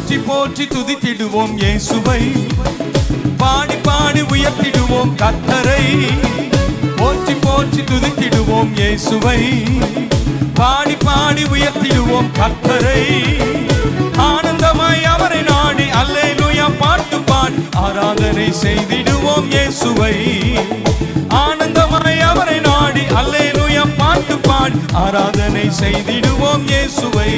போற்றி போற்றி துதித்திடுவோம் இயேசுவை, பாடி பாடி உயர்த்திடுவோம் கர்த்தரை. போற்றி போற்றி துதித்திடுவோம் இயேசுவை, பாடி பாடி உயர்த்திடுவோம் கர்த்தரை. ஆனந்தமாய் அவரை நாடி அல்லேலூயா பாட்டு பாடி ஆராதனை செய்திடுவோம் இயேசுவை. ஆனந்தமாய் அவரை நாடி அல்லேலூயா பாட்டு பாடி ஆராதனை செய்திடுவோம் இயேசுவை.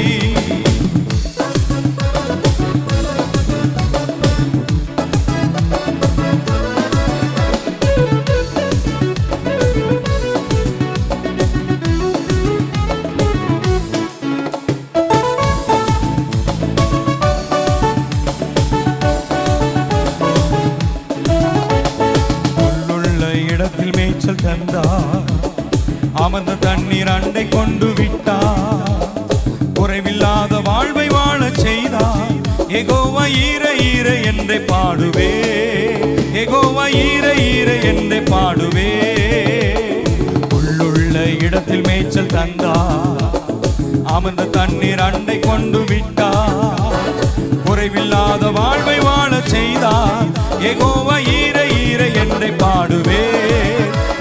மேய்ச்சல் தந்தார், அமர்ந்த தண்ணீர் அண்டை கொண்டு விட்டார். குறைவில்லாத வாழ்வை வாழ செய்தார். யெகோவா ஈரே ஈரே என்றே பாடுவே, யெகோவா ஈரே ஈரே என்றே பாடுவே. உள்ளுள்ள இடத்தில் மேய்ச்சல் தந்தார், அமர்ந்த தண்ணீர் அண்டை கொண்டு விட்டார். குறைவில்லாத வாழ்வை வாழ செய்தார். யெகோவா ஈரே ஈரே என்றே பாடுவே,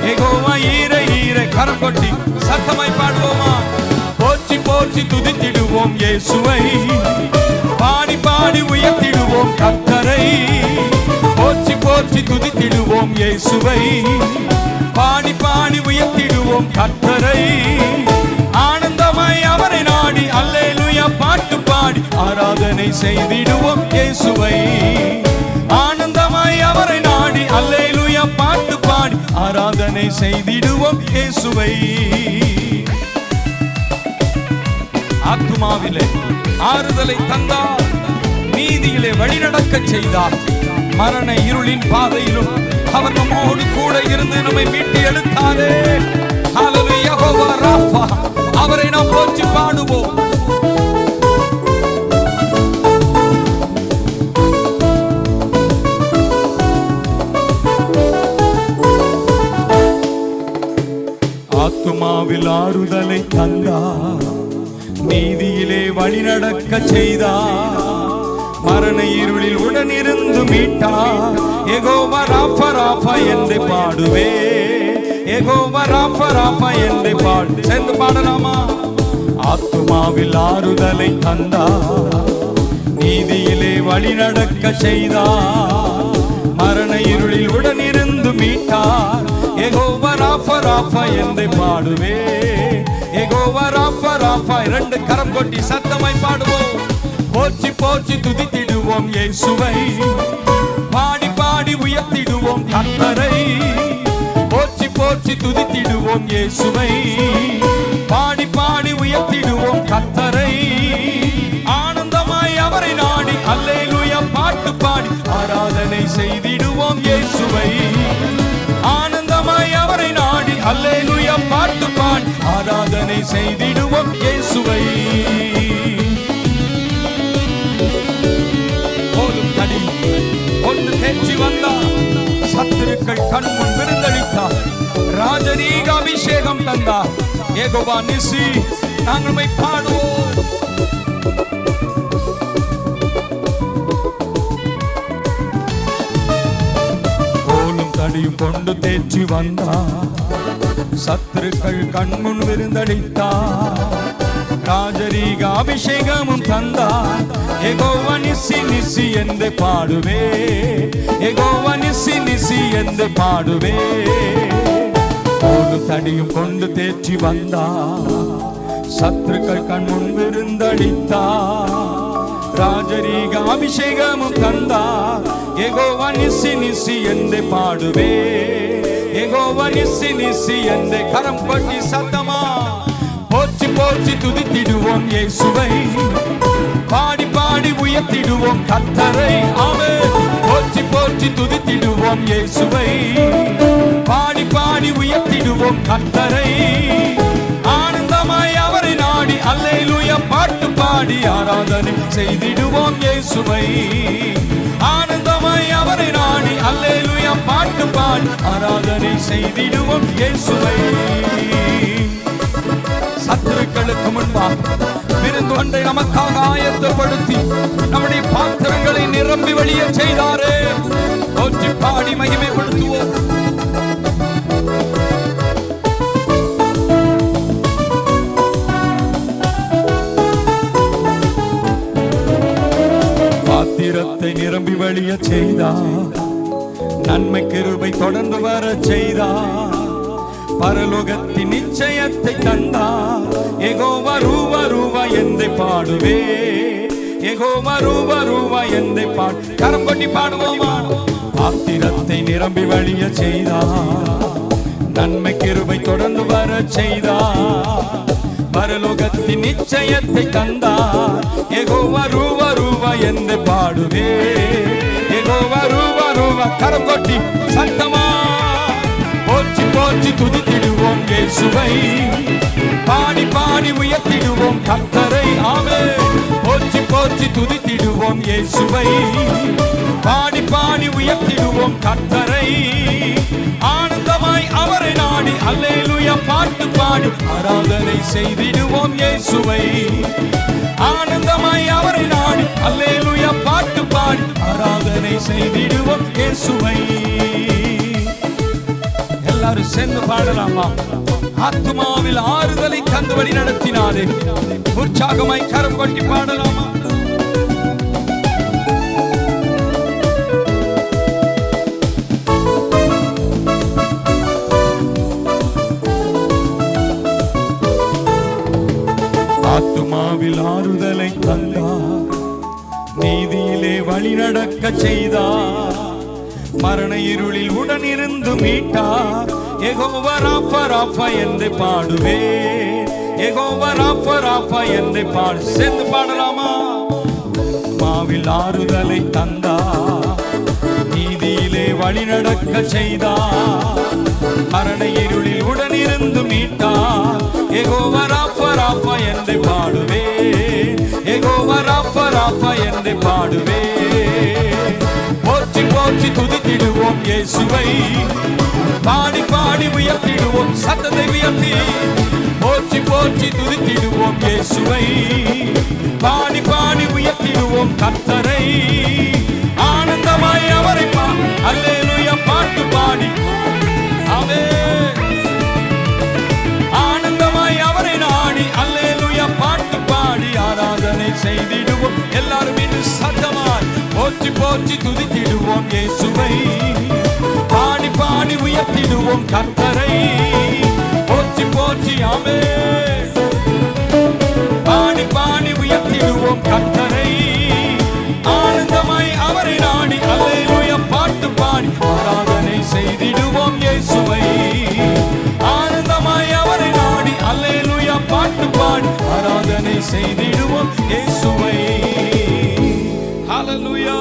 யெகோவா ஈரே ஈரே. கரம் கொட்டி சத்தமாய் பாடுவோமா? போற்றி போற்றி துதித்திடுவோம் இயேசுவை, பாடி பாடி உயர்த்திடுவோம் கர்த்தரை. போற்றி போற்றி துதித்திடுவோம் இயேசுவை, பாடி பாடி உயர்த்திடுவோம் கர்த்தரை. ஆனந்தமாய் அவரை நாடி அல்லேலூயா பாட்டு பாடி ஆராதனை செய்திடுவோம் இயேசுவை. ஆனந்தமாய் அவரை நாடி அல்லேலூயா பாட்டு பாடி ஆராதனை செய்திடுவோம் இயேசுவை. ஆத்துமாவிலே ஆறுதலை தந்தார், நீதியிலே வழிநடக்க செய்தார். மரண இருளின் பாதையிலும் அவர் நம்மோடு கூட இருந்து நம்மை மீட்டு எடுத்தாரே. ஹல்லேலூயா, யெகோவா ராஃபா, அவரை நாம் போற்றி பாடுவோம். ஆத்துமாவில் ஆறுதலை தந்தார், நீதியிலே வழிநடக்க செய்தார். மரண இருளில் உடனிருந்து மீட்டார். யெகோவா ராஃபா ராஃபா என்று பாடுவே, யெகோவா ராஃபா ராஃபா என்று பாடு. சேர்ந்து பாடலாமா? ஆத்துமாவில் ஆறுதலை தந்தார், நீதியிலே வழிநடக்க செய்தார். மரண இருளில் உடனிருந்து மீட்டார். யெகோவா ராஃபா ராஃபா என்று பாடுவே, யெகோவா ராஃபா ராஃபா. இரண்டு கரம் கொட்டி சத்தமாய் பாடுவோம். போற்றி போற்றி துதித்திடுவோம் இயேசுவை, பாடி பாடி உயர்த்திடுவோம் கர்த்தரை. போற்றி போற்றி துதித்திடுவோம் இயேசுவை, பாடி பாடி உயர்த்திடுவோம் கர்த்தரை. ஆனந்தமாய் அவரை நாடி அல்லேலூயா பாட்டு பாடி ஆராதனை செய்திடுவோம் இயேசுவை. ஆனந்தமாய் அவரை நாடி அல்லேலூயா பாட்டு பாடி ஆராதனை செய்திடுவோம் இயேசுவை. போலும் தடி கொண்டு தேற்றி வந்தார், சத்துருக்கள் கண்முன் விருந்தளித்தார். ராஜரீக அபிஷேகம் தந்தார். யெகோவா நிசி, நாங்கள் பாடுவோம். தடியும் கொண்டு தேற்றி வந்தார், சத்துருக்கள் கண்முன் விருந்தளித்தார். ராஜரீக அபிஷேகமும் தந்தார். யெகோவா நிசி நிசி என்று பாடுவே, யெகோவா நிசி நிசி என்று பாடுவே. ஒரு தடியும் கொண்டு தேற்றி வந்தார், சத்துருக்கள் கண்முன் விருந்தளித்தார். ராஜரீக அபிஷேகமும் தந்தார். யெகோவா நிசி நிசி என்று பாடுவே, யெகோவா நிசி நிசி என்று கரம் கொட்டி சத்தமா போற்றி போற்றி துதித்திடுவோம் இயேசுவை, பாடி பாடி உயர்த்திடுவோம் கர்த்தரை. ஆமென். போற்றி போற்றி துதித்திடுவோம் இயேசுவை, பாடி பாடி உயர்த்திடுவோம் கர்த்தரை. ஆனந்தமாய் அவரை நாடி அல்லேலூயா பாட்டு பாடி ஆராதனை செய்திடுவோம் இயேசுவை. ஆனந்தமாய் அவரை நாடி அல்லேலூயா பாட்டு பாடி ஆராதனை செய்திடுவோம் இயேசுவை. சத்துருக்களுக்கு முன்பாக விருந்து ஒன்றை நமக்காக ஆயத்தப்படுத்தி நம்முடைய வழிய செய்தாரே. போற்றி பாடி மகிமைப்படுத்துவோம். பாத்திரத்தை நிரம்பி வழிய செய்தார், நன்மை கிருபை தொடர்ந்து வர செய்தார், பரலோகத்தின் நிச்சயத்தை தந்தார். யெகோவா ரூவா ரூவா என்னை பாடுவே, யெகோவா ரூவா ரூவா என்னை பாடு. கரம் கொட்டி பாடுவோமா? பாத்திரத்தை நிரம்பி வழிய செய்தார், நன்மை கிருபை தொடர்ந்து வர செய்தார், பரலோகத்தின் நிச்சயத்தை தந்தார். யெகோவா ரூவா ரூவா என்னை பாடுவே, யெகோவா ரூவா ரூவா. கரம் கொட்டி சத்தமா போற்றி போற்றி துதித்திடுவோம் இயேசுவை, பாடி பாடி உயர்த்திடுவோம் கர்த்தரை. ஆமென். போற்றி போற்றி துதித்திடுவோம் இயேசுவை, பாடி பாடி உயர்த்திடுவோம் கர்த்தரை. ஆனந்தமாய் அவரை நாடி அல்லேலூயா பாட்டு பாடி ஆராதனை செய்திடுவோம் இயேசுவை. ஆனந்தமாய் அவரை நாடி அல்லேலூயா பாட்டு பாடி ஆராதனை செய்திடுவோம் இயேசுவை. எல்லாரும் சேர்ந்து பாடலாமா? ஆத்துமாவில் ஆறுதலை தந்து வழி நடத்தினாரே. உற்சாகமாய் கரம் கொட்டி பாடலாமா? ஆத்துமாவில் ஆறுதலை தந்தார், நீதியிலே வழி நடக்க செய்தார், மரண இருளில் உடனிருந்து மீட்டார். யெகோவா ராஃபா ராஃபா என்னை பாடுவே, யெகோவா ராஃபா ராஃபா என்னை பாடு. சேர்ந்து பாடலாமா? மாவில் ஆறுதலை தந்தார், நீதியிலே வழி நடக்க செய்தார், மரண இருளில் உடனிருந்து மீட்டார். யெகோவா ராஃபா ராஃபா என்னை பாடுவே, யெகோவா ராஃபா ராஃபா என்னை பாடுவே. போற்றி போற்றி துதித்திடுவோம் இயேசுவை, பாடி பாடி உயர்த்திடுவோம் சத்தத்தை உயர்த்தி. போற்றி போற்றி துதித்திடுவோம் இயேசுவை, பாடி பாடி உயர்த்திடுவோம் கர்த்தரை. ஆனந்தமாய் அவரை அல்லேலூயா பாட்டு பாடி. ஆமென். ஆனந்தமாய் அவரை நாடி அல்லேலூயா பாட்டு பாடி ஆராதனை செய்திடுவோம். எல்லாரும் இன்னும் சத்தமாய் போற்றி போற்றி துதித்திடுவோம் இயேசுவை, பாடி பாடி உயர்த்திடுவோம் கர்த்தரை. போற்றி போற்றி ஆமென். பாடி பாடி உயர்த்திடுவோம் கர்த்தரை. ஆனந்தமாய் அவரை நாடி அல்லேலூயா பாட்டு பாடி ஆராதனை செய்திடுவோம் இயேசுவை. ஆனந்தமாய் அவரை நாடி அல்லேலூயா பாட்டு பாடி ஆராதனை செய்திடுவோம் இயேசுவை. ஹல்லேலூயா.